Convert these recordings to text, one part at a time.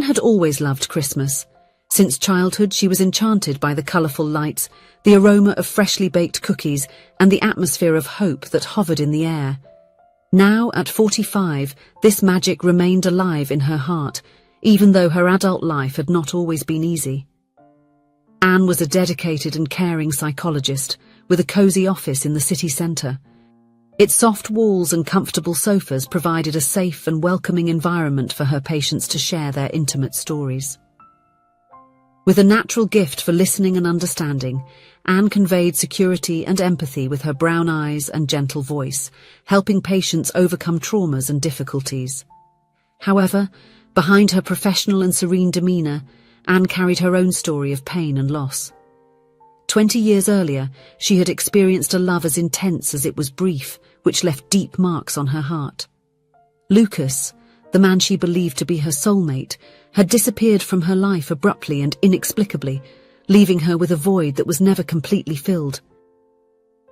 had always loved Christmas. Since childhood, she was enchanted by the colourful lights, the aroma of freshly baked cookies, and the atmosphere of hope that hovered in the air. Now, at 45, this magic remained alive in her heart, even though her adult life had not always been easy. Anne was a dedicated and caring psychologist, with a cosy office in the city centre. Its soft walls and comfortable sofas provided a safe and welcoming environment for her patients to share their intimate stories. With a natural gift for listening and understanding, Anne conveyed security and empathy with her brown eyes and gentle voice, helping patients overcome traumas and difficulties. However, behind her professional and serene demeanour, Anne carried her own story of pain and loss. 20 years earlier, she had experienced a love as intense as it was brief, which left deep marks on her heart. Lucas, the man she believed to be her soulmate, had disappeared from her life abruptly and inexplicably, leaving her with a void that was never completely filled.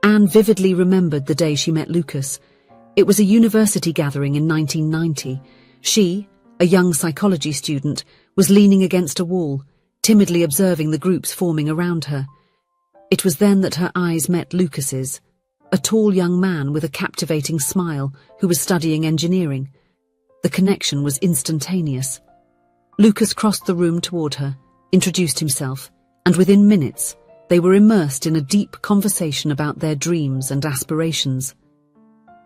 Anne vividly remembered the day she met Lucas. It was a university gathering in 1990. She, a young psychology student, was leaning against a wall, timidly observing the groups forming around her. It was then that her eyes met Lucas's, a tall young man with a captivating smile who was studying engineering. The connection was instantaneous. Lucas crossed the room toward her, introduced himself, and within minutes, they were immersed in a deep conversation about their dreams and aspirations.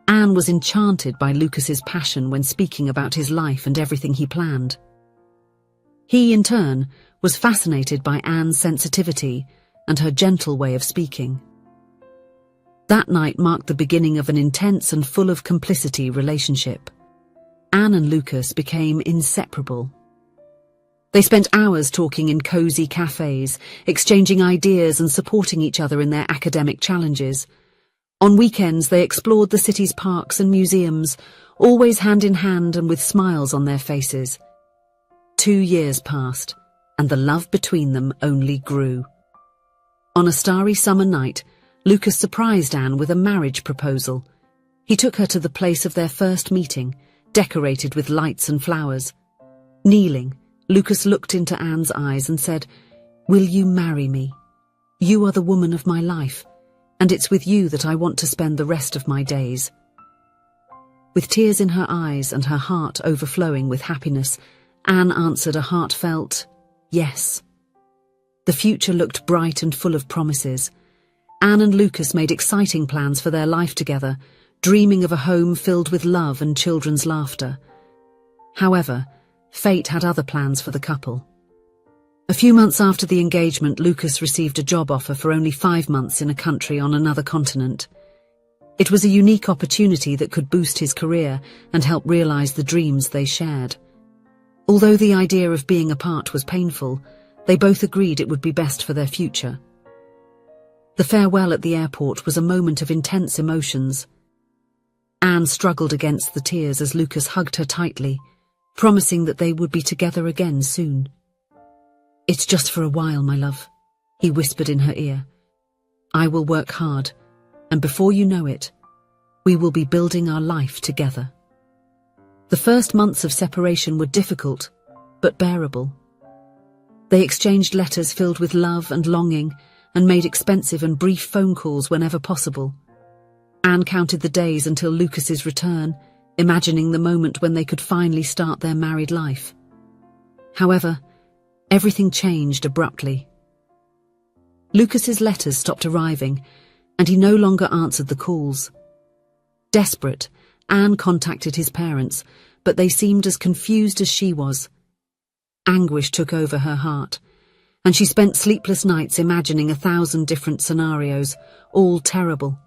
Anne was enchanted by Lucas's passion when speaking about his life and everything he planned. He, in turn, was fascinated by Anne's sensitivity and her gentle way of speaking. That night marked the beginning of an intense and full of complicity relationship. Anne and Lucas became inseparable. They spent hours talking in cozy cafes, exchanging ideas and supporting each other in their academic challenges. On weekends, they explored the city's parks and museums, always hand in hand and with smiles on their faces. 2 years passed, and the love between them only grew. On a starry summer night, Lucas surprised Anne with a marriage proposal. He took her to the place of their first meeting, decorated with lights and flowers. Kneeling, Lucas looked into Anne's eyes and said, "Will you marry me? You are the woman of my life, and it's with you that I want to spend the rest of my days." With tears in her eyes and her heart overflowing with happiness, Anne answered a heartfelt, "Yes." The future looked bright and full of promises. Anne and Lucas made exciting plans for their life together, dreaming of a home filled with love and children's laughter. However, fate had other plans for the couple. A few months after the engagement, Lucas received a job offer for only 5 months in a country on another continent. It was a unique opportunity that could boost his career and help realize the dreams they shared. Although the idea of being apart was painful, they both agreed it would be best for their future. The farewell at the airport was a moment of intense emotions. Anne struggled against the tears as Lucas hugged her tightly, promising that they would be together again soon. "It's just for a while, my love," he whispered in her ear. "I will work hard, and before you know it, we will be building our life together." The first months of separation were difficult, but bearable. They exchanged letters filled with love and longing, and made expensive and brief phone calls whenever possible. Anne counted the days until Lucas's return, imagining the moment when they could finally start their married life. However, everything changed abruptly. Lucas's letters stopped arriving, and he no longer answered the calls. Desperate, Anne contacted his parents, but they seemed as confused as she was. Anguish took over her heart, and she spent sleepless nights imagining 1,000 different scenarios, all terrible.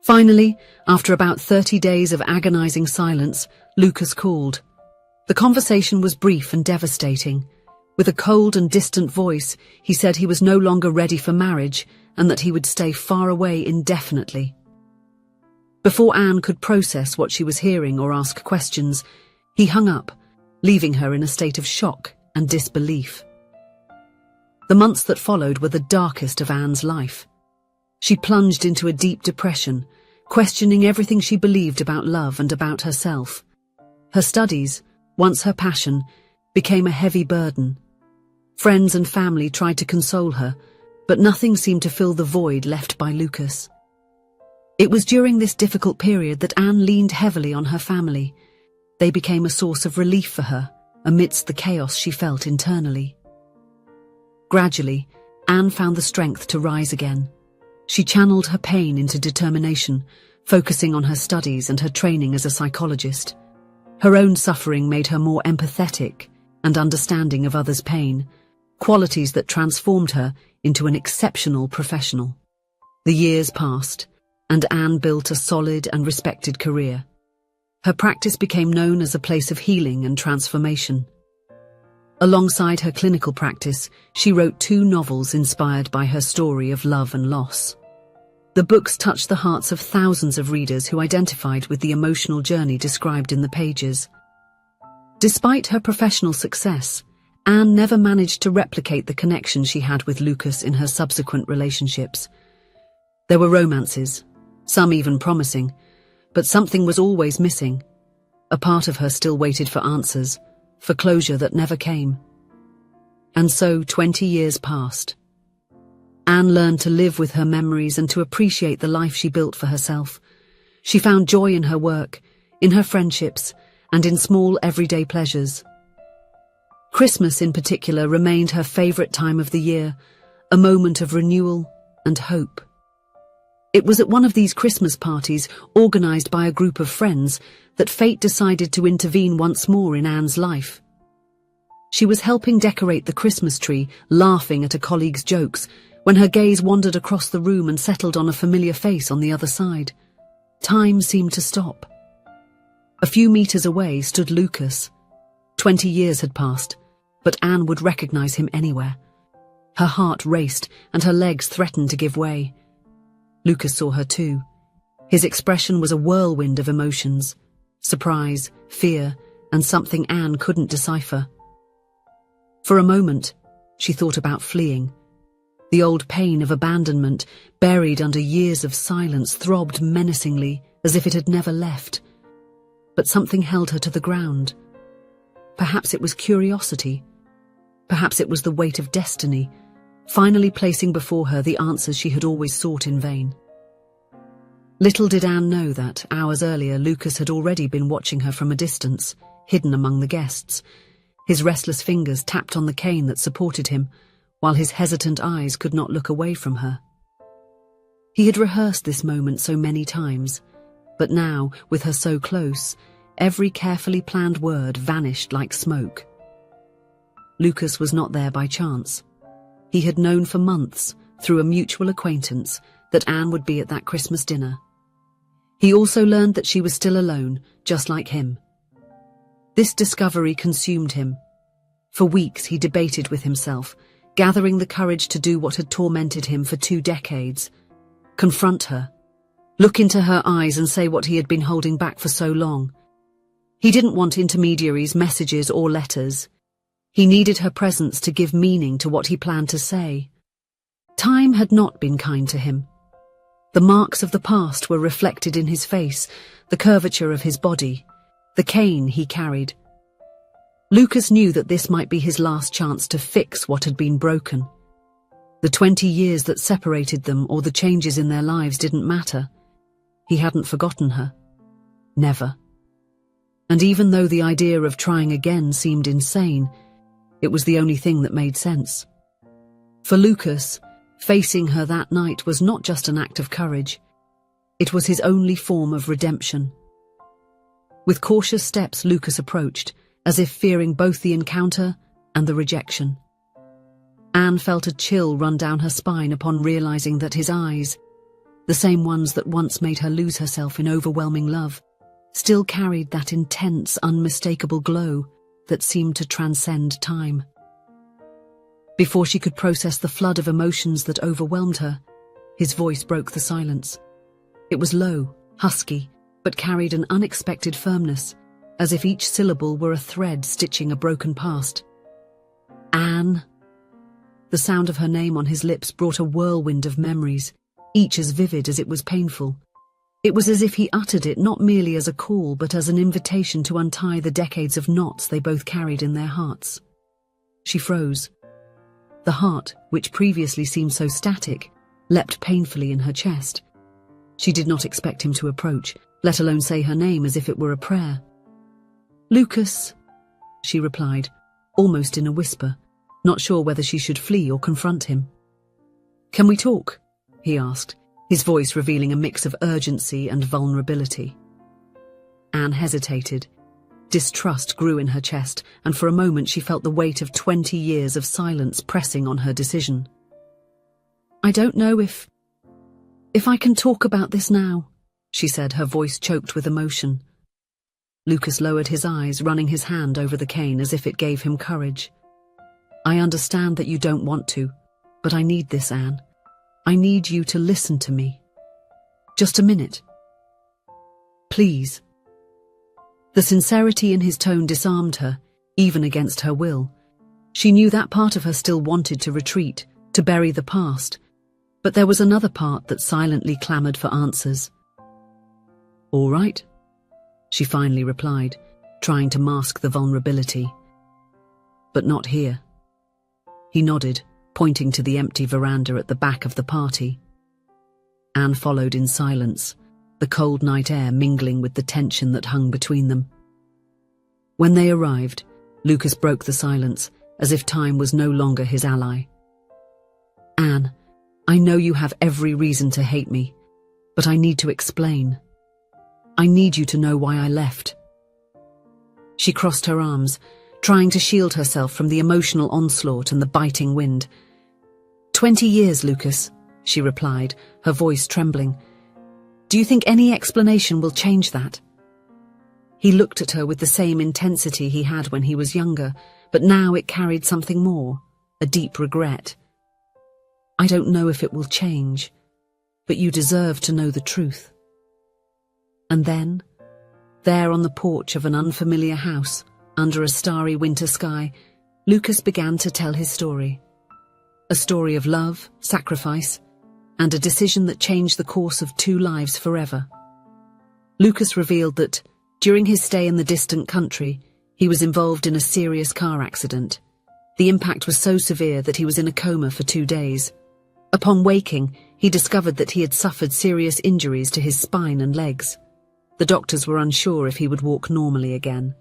Finally, after about 30 days of agonizing silence, Lucas called. The conversation was brief and devastating. With a cold and distant voice, he said he was no longer ready for marriage and that he would stay far away indefinitely. Before Anne could process what she was hearing or ask questions, he hung up, leaving her in a state of shock and disbelief. The months that followed were the darkest of Anne's life. She plunged into a deep depression, questioning everything she believed about love and about herself. Her studies, once her passion, became a heavy burden. Friends and family tried to console her, but nothing seemed to fill the void left by Lucas. It was during this difficult period that Anne leaned heavily on her family. They became a source of relief for her, amidst the chaos she felt internally. Gradually, Anne found the strength to rise again. She channeled her pain into determination, focusing on her studies and her training as a psychologist. Her own suffering made her more empathetic and understanding of others' pain, qualities that transformed her into an exceptional professional. The years passed, and Anne built a solid and respected career. Her practice became known as a place of healing and transformation. Alongside her clinical practice, she wrote 2 novels inspired by her story of love and loss. The books touched the hearts of thousands of readers who identified with the emotional journey described in the pages. Despite her professional success, Anne never managed to replicate the connection she had with Lucas in her subsequent relationships. There were romances, some even promising, but something was always missing. A part of her still waited for answers, for closure that never came. And so 20 years passed. Anne learned to live with her memories and to appreciate the life she built for herself. She found joy in her work, in her friendships, and in small everyday pleasures. Christmas in particular remained her favorite time of the year, a moment of renewal and hope. It was at one of these Christmas parties, organized by a group of friends, that fate decided to intervene once more in Anne's life. She was helping decorate the Christmas tree, laughing at a colleague's jokes, when her gaze wandered across the room and settled on a familiar face on the other side. Time seemed to stop. A few meters away stood Lucas. 20 years had passed, but Anne would recognize him anywhere. Her heart raced and her legs threatened to give way. Lucas saw her too. His expression was a whirlwind of emotions: surprise, fear, and something Anne couldn't decipher. For a moment, she thought about fleeing. The old pain of abandonment, buried under years of silence, throbbed menacingly, as if it had never left. But something held her to the ground. Perhaps it was curiosity. Perhaps it was the weight of destiny, finally placing before her the answers she had always sought in vain. Little did Anne know that, hours earlier, Lucas had already been watching her from a distance, hidden among the guests. His restless fingers tapped on the cane that supported him, while his hesitant eyes could not look away from her. He had rehearsed this moment so many times, but now, with her so close, every carefully planned word vanished like smoke. Lucas was not there by chance. He had known for months, through a mutual acquaintance, that Anne would be at that Christmas dinner. He also learned that she was still alone, just like him. This discovery consumed him. For weeks he debated with himself, gathering the courage to do what had tormented him for 2 decades. Confront her. Look into her eyes and say what he had been holding back for so long. He didn't want intermediaries, messages, or letters. He needed her presence to give meaning to what he planned to say. Time had not been kind to him. The marks of the past were reflected in his face, the curvature of his body, the cane he carried. Lucas knew that this might be his last chance to fix what had been broken. The 20 years that separated them or the changes in their lives didn't matter. He hadn't forgotten her. Never. And even though the idea of trying again seemed insane, it was the only thing that made sense. For Lucas, facing her that night was not just an act of courage. It was his only form of redemption. With cautious steps, Lucas approached, as if fearing both the encounter and the rejection. Anne felt a chill run down her spine upon realizing that his eyes, the same ones that once made her lose herself in overwhelming love, still carried that intense, unmistakable glow that seemed to transcend time. Before she could process the flood of emotions that overwhelmed her, his voice broke the silence. It was low, husky, but carried an unexpected firmness, as if each syllable were a thread stitching a broken past. Anne. The sound of her name on his lips brought a whirlwind of memories, each as vivid as it was painful. It was as if he uttered it not merely as a call but as an invitation to untie the decades of knots they both carried in their hearts. She froze. The heart, which previously seemed so static, leapt painfully in her chest. She did not expect him to approach, let alone say her name as if it were a prayer. "Lucas," she replied, almost in a whisper, not sure whether she should flee or confront him. "Can we talk?" he asked, his voice revealing a mix of urgency and vulnerability. Anne hesitated. Distrust grew in her chest, and for a moment she felt the weight of 20 years of silence pressing on her decision. "I don't know if I can talk about this now," she said, her voice choked with emotion. Lucas lowered his eyes, running his hand over the cane as if it gave him courage. "I understand that you don't want to, but I need this, Anne. I need you to listen to me. Just a minute. Please." The sincerity in his tone disarmed her, even against her will. She knew that part of her still wanted to retreat, to bury the past, but there was another part that silently clamoured for answers. "All right," she finally replied, trying to mask the vulnerability. "But not here." He nodded, pointing to the empty veranda at the back of the party. Anne followed in silence, the cold night air mingling with the tension that hung between them. When they arrived, Lucas broke the silence, as if time was no longer his ally. "Anne, I know you have every reason to hate me, but I need to explain. I need you to know why I left." She crossed her arms, trying to shield herself from the emotional onslaught and the biting wind. 20 years, Lucas," she replied, her voice trembling. "Do you think any explanation will change that?" He looked at her with the same intensity he had when he was younger, but now it carried something more, a deep regret. "I don't know if it will change, but you deserve to know the truth." And then, there on the porch of an unfamiliar house, under a starry winter sky, Lucas began to tell his story. A story of love, sacrifice, and a decision that changed the course of 2 lives forever. Lucas revealed that, during his stay in the distant country, he was involved in a serious car accident. The impact was so severe that he was in a coma for 2 days. Upon waking, he discovered that he had suffered serious injuries to his spine and legs. The doctors were unsure if he would walk normally again.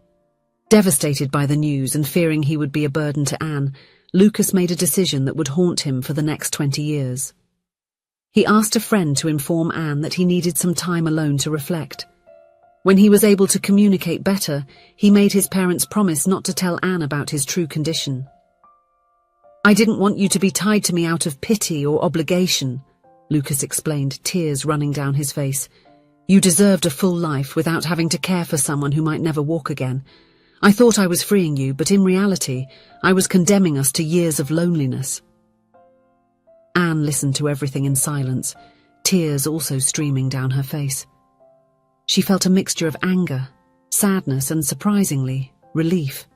Devastated by the news and fearing he would be a burden to Anne, Lucas made a decision that would haunt him for the next 20 years. He asked a friend to inform Anne that he needed some time alone to reflect. When he was able to communicate better, he made his parents promise not to tell Anne about his true condition. "I didn't want you to be tied to me out of pity or obligation," Lucas explained, tears running down his face. "You deserved a full life without having to care for someone who might never walk again. I thought I was freeing you, but in reality, I was condemning us to years of loneliness." Anne listened to everything in silence, tears also streaming down her face. She felt a mixture of anger, sadness, and surprisingly, relief.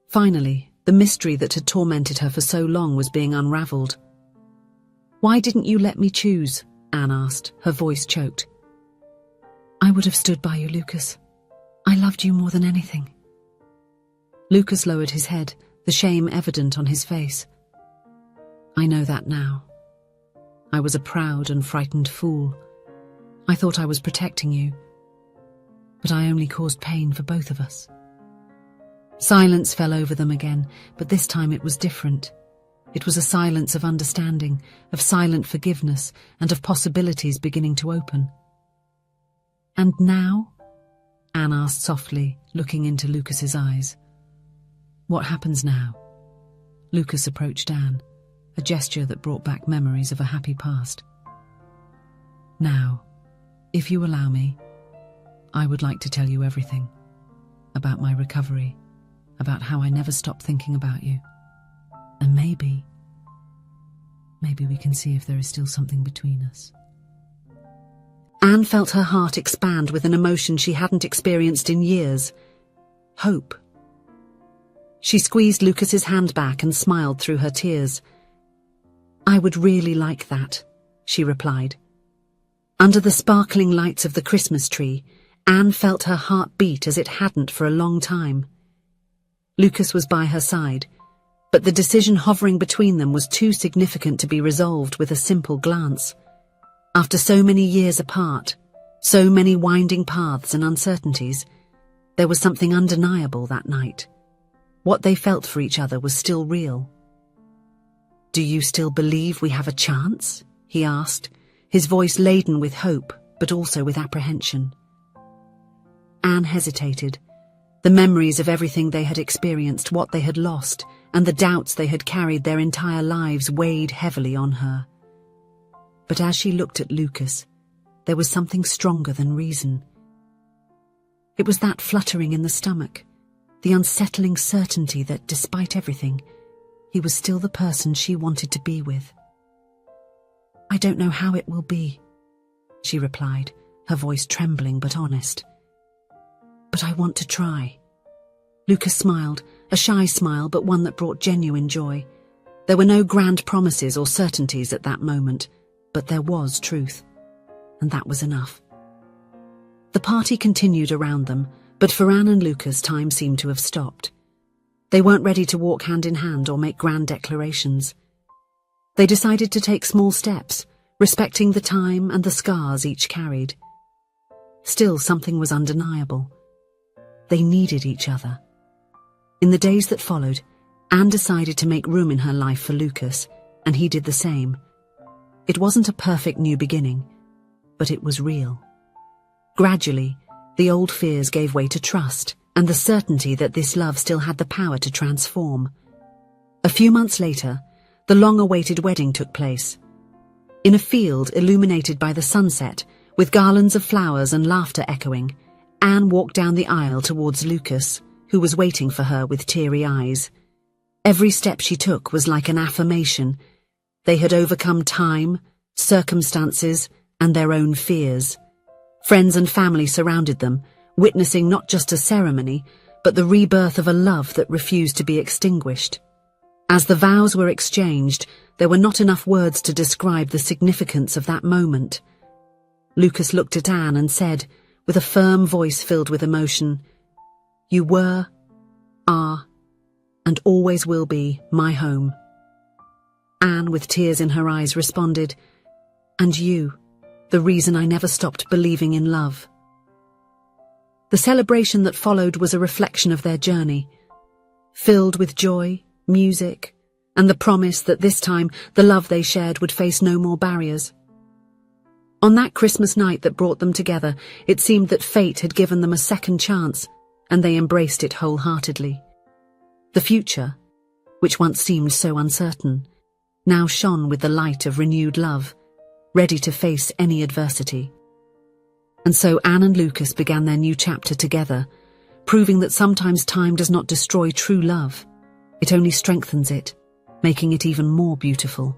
Finally, the mystery that had tormented her for so long was being unravelled. "Why didn't you let me choose?" Anne asked, her voice choked. "I would have stood by you, Lucas. I loved you more than anything." Lucas lowered his head, the shame evident on his face. "I know that now. I was a proud and frightened fool. I thought I was protecting you, but I only caused pain for both of us." Silence fell over them again, but this time it was different. It was a silence of understanding, of silent forgiveness, and of possibilities beginning to open. "And now?" Anne asked softly, looking into Lucas's eyes. "What happens now?" Lucas approached Anne, a gesture that brought back memories of a happy past. "Now, if you allow me, I would like to tell you everything. About my recovery, about how I never stopped thinking about you. And maybe we can see if there is still something between us." Anne felt her heart expand with an emotion she hadn't experienced in years. Hope. She squeezed Lucas's hand back and smiled through her tears. "I would really like that," she replied. Under the sparkling lights of the Christmas tree, Anne felt her heart beat as it hadn't for a long time. Lucas was by her side, but the decision hovering between them was too significant to be resolved with a simple glance. After so many years apart, so many winding paths and uncertainties, there was something undeniable that night. What they felt for each other was still real. "Do you still believe we have a chance?" he asked, his voice laden with hope, but also with apprehension. Anne hesitated. The memories of everything they had experienced, what they had lost, and the doubts they had carried their entire lives weighed heavily on her. But as she looked at Lucas, there was something stronger than reason. It was that fluttering in the stomach, the unsettling certainty that, despite everything, he was still the person she wanted to be with. "I don't know how it will be," she replied, her voice trembling but honest. "But I want to try." Lucas smiled, a shy smile, but one that brought genuine joy. There were no grand promises or certainties at that moment, but there was truth, and that was enough. The party continued around them, but for Anne and Lucas, time seemed to have stopped. They weren't ready to walk hand in hand or make grand declarations. They decided to take small steps, respecting the time and the scars each carried. Still, something was undeniable. They needed each other. In the days that followed, Anne decided to make room in her life for Lucas, and he did the same. It wasn't a perfect new beginning, but it was real. Gradually, the old fears gave way to trust, and the certainty that this love still had the power to transform. A few months later, the long-awaited wedding took place. In a field illuminated by the sunset, with garlands of flowers and laughter echoing, Anne walked down the aisle towards Lucas, who was waiting for her with teary eyes. Every step she took was like an affirmation. They had overcome time, circumstances, and their own fears. Friends and family surrounded them, witnessing not just a ceremony, but the rebirth of a love that refused to be extinguished. As the vows were exchanged, there were not enough words to describe the significance of that moment. Lucas looked at Anne and said, with a firm voice filled with emotion, "You were, are, and always will be my home." Anne, with tears in her eyes, responded, "And you, the reason I never stopped believing in love." The celebration that followed was a reflection of their journey, filled with joy, music, and the promise that this time the love they shared would face no more barriers. On that Christmas night that brought them together, it seemed that fate had given them a second chance, and they embraced it wholeheartedly. The future, which once seemed so uncertain, now shone with the light of renewed love, ready to face any adversity. And so Anne and Lucas began their new chapter together, proving that sometimes time does not destroy true love. It only strengthens it, making it even more beautiful.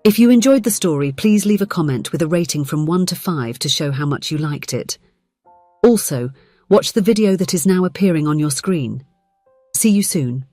If you enjoyed the story, please leave a comment with a rating from 1 to 5 to show how much you liked it. Also, watch the video that is now appearing on your screen. See you soon.